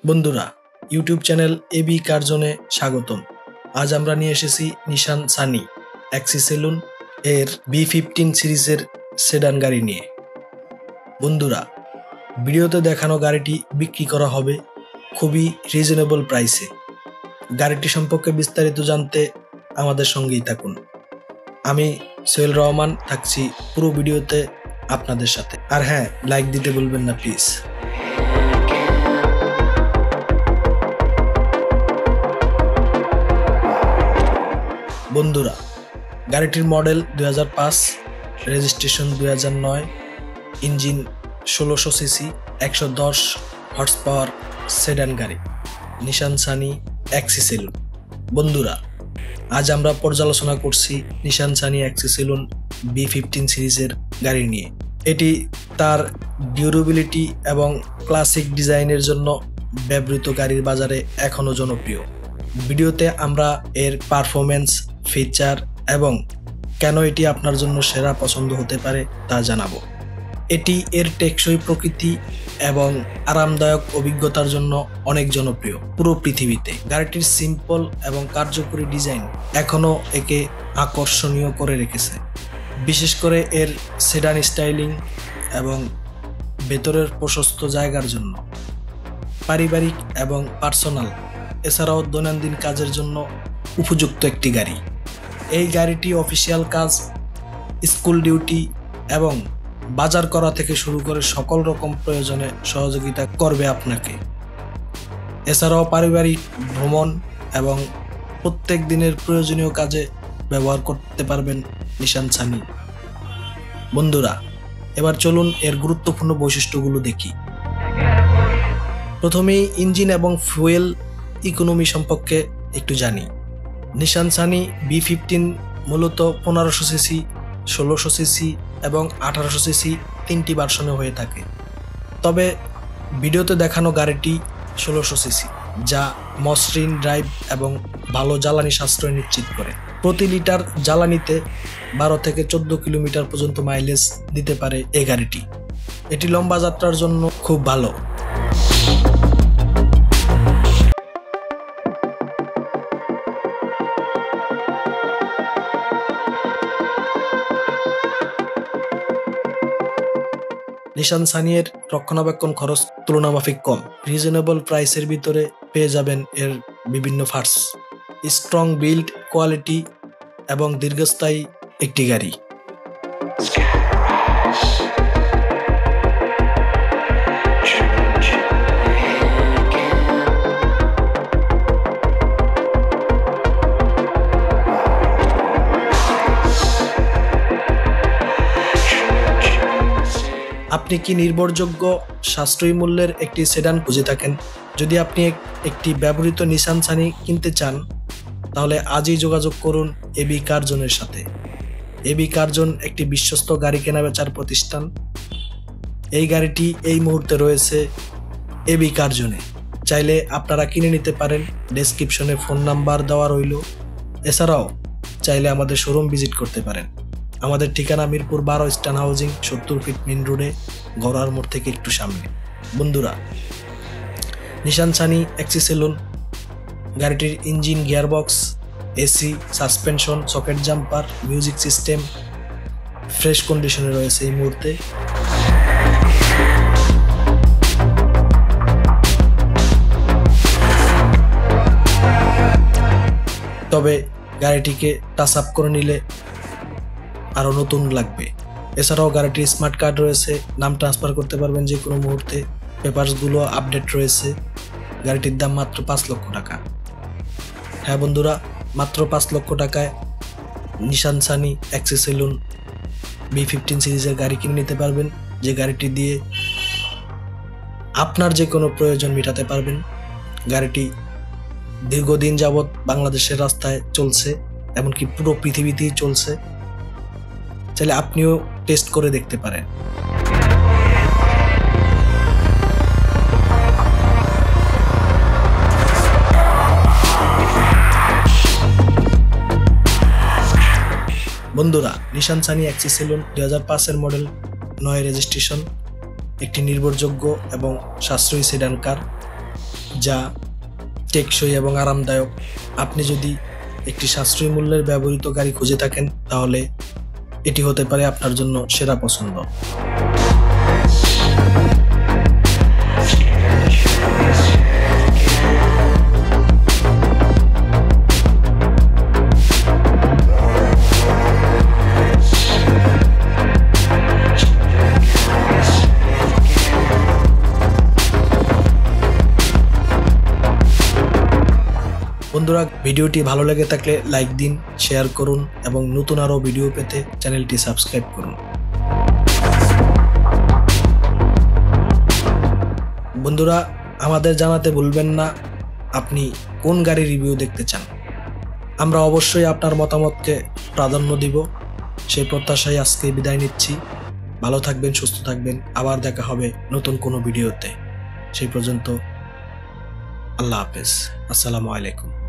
বন্ধুরা, YouTube channel AB কার জোনে স্বাগতম। আজ আমরা নিয়ে এসেছি নিশান সানি এক্সি সেলুন এর B15 সিরিজের সেডান গাড়ি নিয়ে। বন্ধুরা, ভিডিওতে দেখানো গাড়িটি বিক্রি করা হবে খুবই রিজনেবল প্রাইসে। গাড়িটি সম্পর্কে বিস্তারিত জানতে আমাদের সঙ্গেই থাকুন। আমি সোহেল রহমান থাকছি পুরো ভিডিওতে আপনাদের সাথে। আর হ্যাঁ, লাইক দিতে ভুলবেন না প্লিজ। বন্ধুরা, গাড়িটির model 2005, registration 2009, engine 1600 CC, 110 horse power sedan গাড়ি, নিশান সানি এক্সি সেলুন। বন্ধুরা, আজ আমরা পর্যালোচনা করছি নিশান সানি এক্সি সেলুন B15 সিরিজের গাড়ি নিয়ে। এটি তার ডিউরেবিলিটি এবং ক্লাসিক ডিজাইনের জন্য ব্যবহৃত গাড়ির বাজারে এখনও জনপ্রিয়। ভিডিওতে আমরা এর পারফরমেন্স, ফিচার এবং কেন এটি আপনার জন্য সেরা পছন্দ হতে পারে তা জানাবো। এটি এর টেকসই প্রকৃতি এবং আরামদায়ক অভিজ্ঞতার জন্য অনেক জনপ্রিয় পুরো পৃথিবীতে। গাড়িটির সিম্পল এবং কার্যকরী ডিজাইন এখনও একে আকর্ষণীয় করে রেখেছে, বিশেষ করে এর সেডান স্টাইলিং এবং ভেতরের প্রশস্ত জায়গার জন্য। পারিবারিক এবং পার্সোনাল এছাড়াও দৈনন্দিন কাজের জন্য উপযুক্ত একটি গাড়ি। এই গাড়িটি অফিসিয়াল কাজ, স্কুল ডিউটি এবং বাজার করা থেকে শুরু করে সকল রকম প্রয়োজনে সহযোগিতা করবে আপনাকে। এছাড়াও পারিবারিক ভ্রমণ এবং প্রত্যেক দিনের প্রয়োজনীয় কাজে ব্যবহার করতে পারবেন নিশান সানি। বন্ধুরা, এবার চলুন এর গুরুত্বপূর্ণ বৈশিষ্ট্যগুলো দেখি। প্রথমেই ইঞ্জিন এবং ফুয়েল ইকোনমি সম্পর্কে একটু জানি। নিশান সানি B15 মূলত 1500 সিসি, 1600 সিসি এবং 1800 সিসি তিনটি ভার্সনে হয়ে থাকে। তবে ভিডিওতে দেখানো গাড়িটি 1600 সিসি, যা মসৃণ ড্রাইভ এবং ভালো জ্বালানি সাশ্রয় নিশ্চিত করে। প্রতি লিটার জ্বালানিতে 12 থেকে 14 কিলোমিটার পর্যন্ত মাইলেজ দিতে পারে এই গাড়িটি। এটি লম্বা যাত্রার জন্য খুব ভালো। নিশান সানিয়ের রক্ষণাবেক্ষণ খরচ তুলনামাফিক কম। রিজনেবল প্রাইসের ভিতরে পেয়ে যাবেন এর বিভিন্ন পার্টস, স্ট্রং বিল্ড কোয়ালিটি এবং দীর্ঘস্থায়ী একটি গাড়ি। আপনি কি নির্ভরযোগ্য, সাশ্রয়ী মূল্যের একটি সেডান খুঁজে থাকেন? যদি আপনি একটি ব্যবহৃত নিশান সানি কিনতে চান, তাহলে আজই যোগাযোগ করুন এবি কার জোনের সাথে। এবি কার জোন একটি বিশ্বস্ত গাড়ি কেনাবেচার প্রতিষ্ঠান। এই গাড়িটি এই মুহূর্তে রয়েছে এবি কার জোনে। চাইলে আপনারা কিনে নিতে পারেন, ডেসক্রিপশনে ফোন নাম্বার দেওয়া রইল। এছাড়াও চাইলে আমাদের শোরুম ভিজিট করতে পারেন। আমাদের ঠিকানা মিরপুর 12 স্টান হাউজিং, 70 ফিট মেন রোডে, গড়ার মোড় থেকে একটু সামনে। বন্ধুরা, নিশান সানি এক্সি সেলুন গাড়িটির engine, gearbox, AC, suspension, socket jumper, music system fresh কন্ডিশনে রয়েছে এই মুহূর্তে। তবে গাড়িটিকে টাচ আপ করে নিলে আরও নতুন লাগবে। এছাড়াও গাড়িটির স্মার্ট কার্ড রয়েছে, নাম ট্রান্সফার করতে পারবেন যে কোনো মুহূর্তে। পেপারসগুলো আপডেট রয়েছে। গাড়িটির দাম মাত্র 5 লক্ষ টাকা। হ্যাঁ বন্ধুরা, মাত্র 5 লক্ষ টাকায় নিশান সানি এক্সি সেলুন B15 সিরিজের গাড়ি কিনে নিতে পারবেন, যে গাড়িটি দিয়ে আপনার যে কোনো প্রয়োজন মেটাতে পারবেন। গাড়িটি দীর্ঘদিন যাবৎ বাংলাদেশের রাস্তায় চলছে, এমনকি পুরো পৃথিবীতেই চলছে। চাইলে আপনিও টেস্ট করে দেখতে পারেন। বন্ধুরা, নিশান সানি এক্সি সেলুন 2005 মডেল, 9 রেজিস্ট্রেশন, একটি নির্ভরযোগ্য এবং সাশ্রয়ী সেডান কার, যা টেকসই এবং আরামদায়ক। আপনি যদি একটি সাশ্রয়ী মূল্যের ব্যবহৃত গাড়ি খুঁজে থাকেন তাহলে এটি হতে পারে আপনার জন্য সেরা পছন্দ। বন্ধুরা, ভিডিওটি ভালো লেগে থাকলে লাইক দিন, শেয়ার করুন এবং নতুন আরও ভিডিও পেতে চ্যানেলটি সাবস্ক্রাইব করুন। বন্ধুরা, আমাদের জানাতে ভুলবেন না আপনি কোন গাড়ির রিভিউ দেখতে চান। আমরা অবশ্যই আপনার মতামতকে প্রাধান্য দিব। সেই প্রত্যাশায় আজকে বিদায় নিচ্ছি। ভালো থাকবেন, সুস্থ থাকবেন। আবার দেখা হবে নতুন কোনো ভিডিওতে। সেই পর্যন্ত আল্লাহ হাফেজ। আসসালামু আলাইকুম।